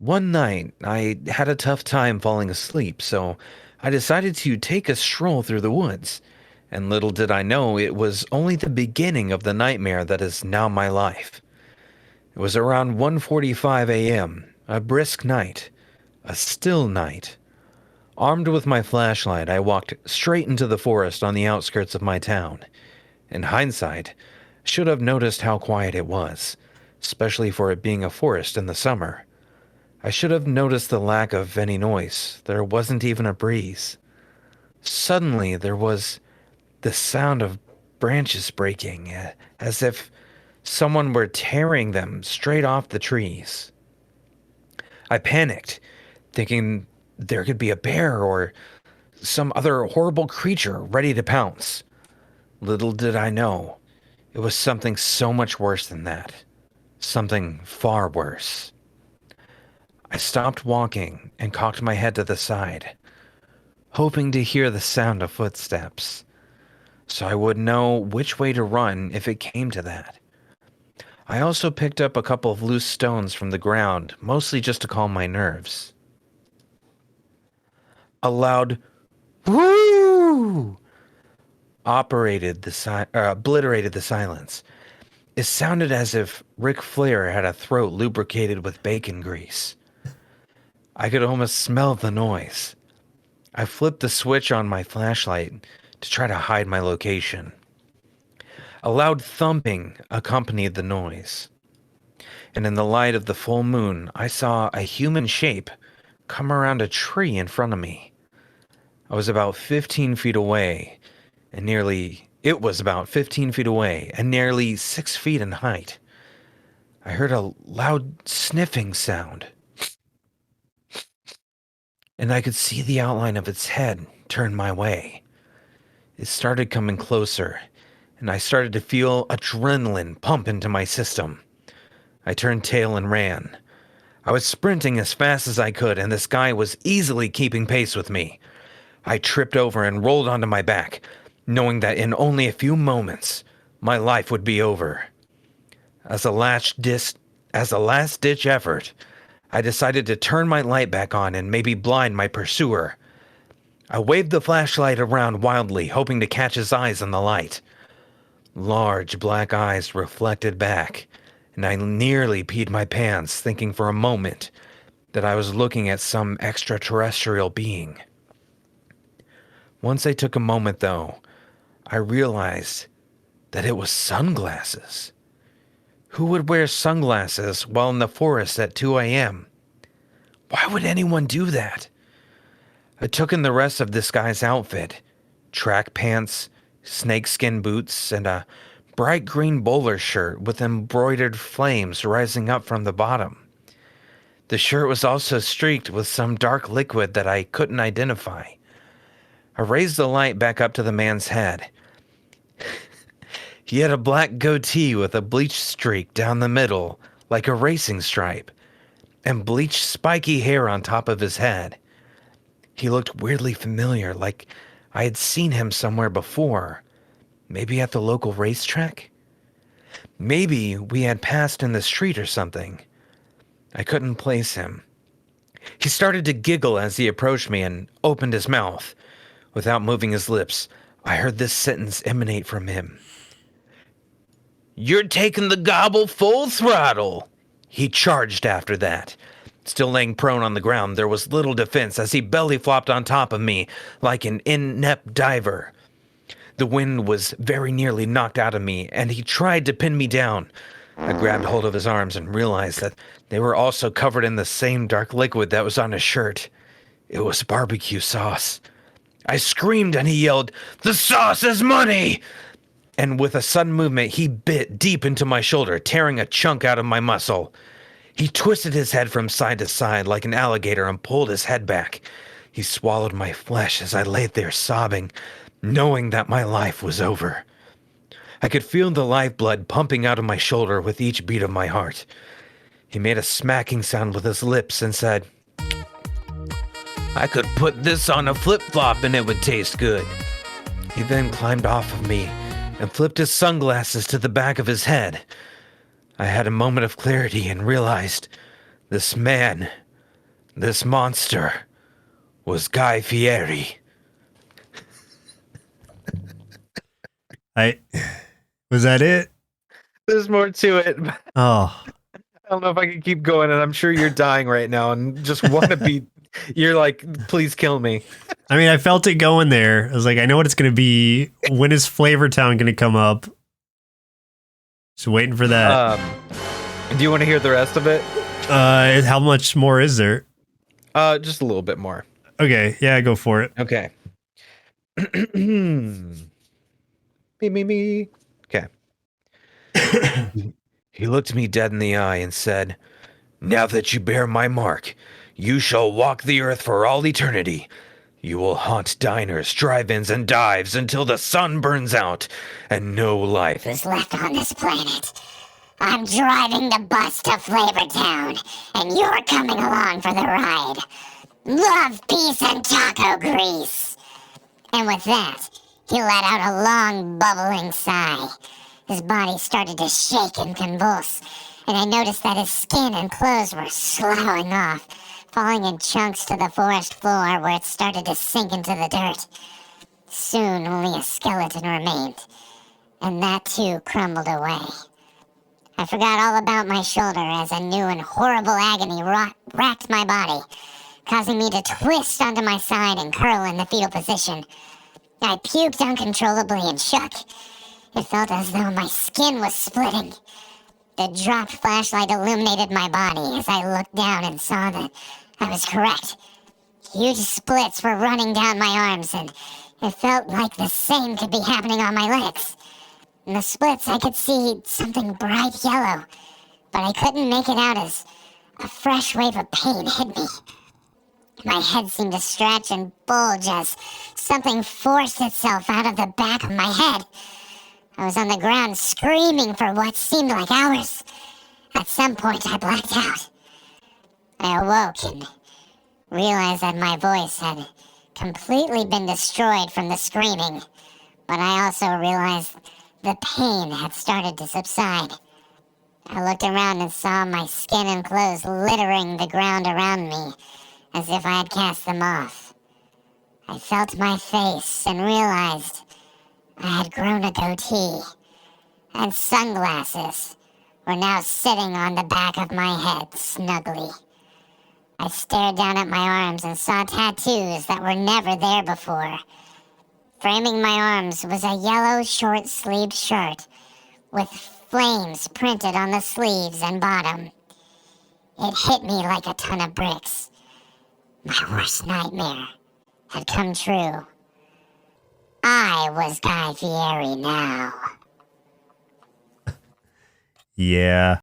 One night, I had a tough time falling asleep, so I decided to take a stroll through the woods. And little did I know it was only the beginning of the nightmare that is now my life. It was around 1:45 a.m., a brisk night, a still night. Armed with my flashlight, I walked straight into the forest on the outskirts of my town. In hindsight, I should have noticed how quiet it was, especially for it being a forest in the summer. I should have noticed the lack of any noise. There wasn't even a breeze. Suddenly, there was the sound of branches breaking, as if someone were tearing them straight off the trees. I panicked, thinking there could be a bear or some other horrible creature ready to pounce. Little did I know, it was something so much worse than that. Something far worse. I stopped walking and cocked my head to the side, hoping to hear the sound of footsteps, so I would know which way to run if it came to that. I also picked up a couple of loose stones from the ground, mostly just to calm my nerves. A loud "whoo" obliterated the silence. It sounded as if Ric Flair had a throat lubricated with bacon grease. I could almost smell the noise. I flipped the switch on my flashlight to try to hide my location. A loud thumping accompanied the noise, and in the light of the full moon, I saw a human shape come around a tree in front of me. I was about 15 feet away, and nearly it was about 15 feet away and nearly 6 feet in height. I heard a loud sniffing sound, and I could see the outline of its head turn my way. It started coming closer, and I started to feel adrenaline pump into my system. I turned tail and ran. I was sprinting as fast as I could, and this guy was easily keeping pace with me. I tripped over and rolled onto my back, knowing that in only a few moments, my life would be over. As a last-ditch effort, I decided to turn my light back on and maybe blind my pursuer. I waved the flashlight around wildly, hoping to catch his eyes in the light. Large black eyes reflected back, and I nearly peed my pants, thinking for a moment that I was looking at some extraterrestrial being. Once I took a moment, though, I realized that it was sunglasses. Who would wear sunglasses while in the forest at 2 a.m.? Why would anyone do that? I took in the rest of this guy's outfit: track pants, snakeskin boots, and a bright green bowler shirt with embroidered flames rising up from the bottom. The shirt was also streaked with some dark liquid that I couldn't identify. I raised the light back up to the man's head. He had a black goatee with a bleached streak down the middle, like a racing stripe, and bleached spiky hair on top of his head. He looked weirdly familiar, like I had seen him somewhere before. Maybe at the local racetrack? Maybe we had passed in the street or something. I couldn't place him. He started to giggle as he approached me and opened his mouth. Without moving his lips, I heard this sentence emanate from him. "You're taking the gobble full throttle." He charged after that. Still laying prone on the ground, there was little defense as he belly flopped on top of me like an inept diver. The wind was very nearly knocked out of me, and he tried to pin me down. I grabbed hold of his arms and realized that they were also covered in the same dark liquid that was on his shirt. It was barbecue sauce. I screamed and he yelled, "The sauce is money!" And with a sudden movement, he bit deep into my shoulder, tearing a chunk out of my muscle. He twisted his head from side to side like an alligator and pulled his head back. He swallowed my flesh as I lay there sobbing, knowing that my life was over. I could feel the lifeblood pumping out of my shoulder with each beat of my heart. He made a smacking sound with his lips and said, "I could put this on a flip-flop and it would taste good." He then climbed off of me and flipped his sunglasses to the back of his head. I had a moment of clarity and realized this man This monster was Guy Fieri. Was that it? There's more to it. Oh. I don't know if I can keep going, and I'm sure you're dying right now and just want to be. You're like, please kill me. I mean, I felt it going there. I was like, I know what it's going to be. When is Flavor Town going to come up? Just waiting for that. Do you want to hear the rest of it? How much more is there? Just a little bit more. Okay, yeah, go for it. Okay. Me. Okay. He looked me dead in the eye and said, "Now that you bear my mark, you shall walk the earth for all eternity. You will haunt diners, drive-ins, and dives until the sun burns out and no life Who's left on this planet. I'm driving the bus to Flavortown, and you're coming along for the ride. Love, peace, and taco grease." And with that, he let out a long, bubbling sigh. His body started to shake and convulse, and I noticed that his skin and clothes were sloughing off, falling in chunks to the forest floor where it started to sink into the dirt. Soon only a skeleton remained, and that too crumbled away. I forgot all about my shoulder as a new and horrible agony racked my body, causing me to twist onto my side and curl in the fetal position. I puked uncontrollably and shook. It felt as though my skin was splitting. The dropped flashlight illuminated my body as I looked down and saw that I was correct. Huge splits were running down my arms, and it felt like the same could be happening on my legs. In the splits, I could see something bright yellow, but I couldn't make it out as a fresh wave of pain hit me. My head seemed to stretch and bulge as something forced itself out of the back of my head. I was on the ground screaming for what seemed like hours. At some point, I blacked out. I awoke and realized that my voice had completely been destroyed from the screaming, but I also realized the pain had started to subside. I looked around and saw my skin and clothes littering the ground around me, as if I had cast them off. I felt my face and realized I had grown a goatee, and sunglasses were now sitting on the back of my head snugly. I stared down at my arms and saw tattoos that were never there before. Framing my arms was a yellow short-sleeved shirt with flames printed on the sleeves and bottom. It hit me like a ton of bricks. My worst nightmare had come true. I was Guy Fieri now. Yeah.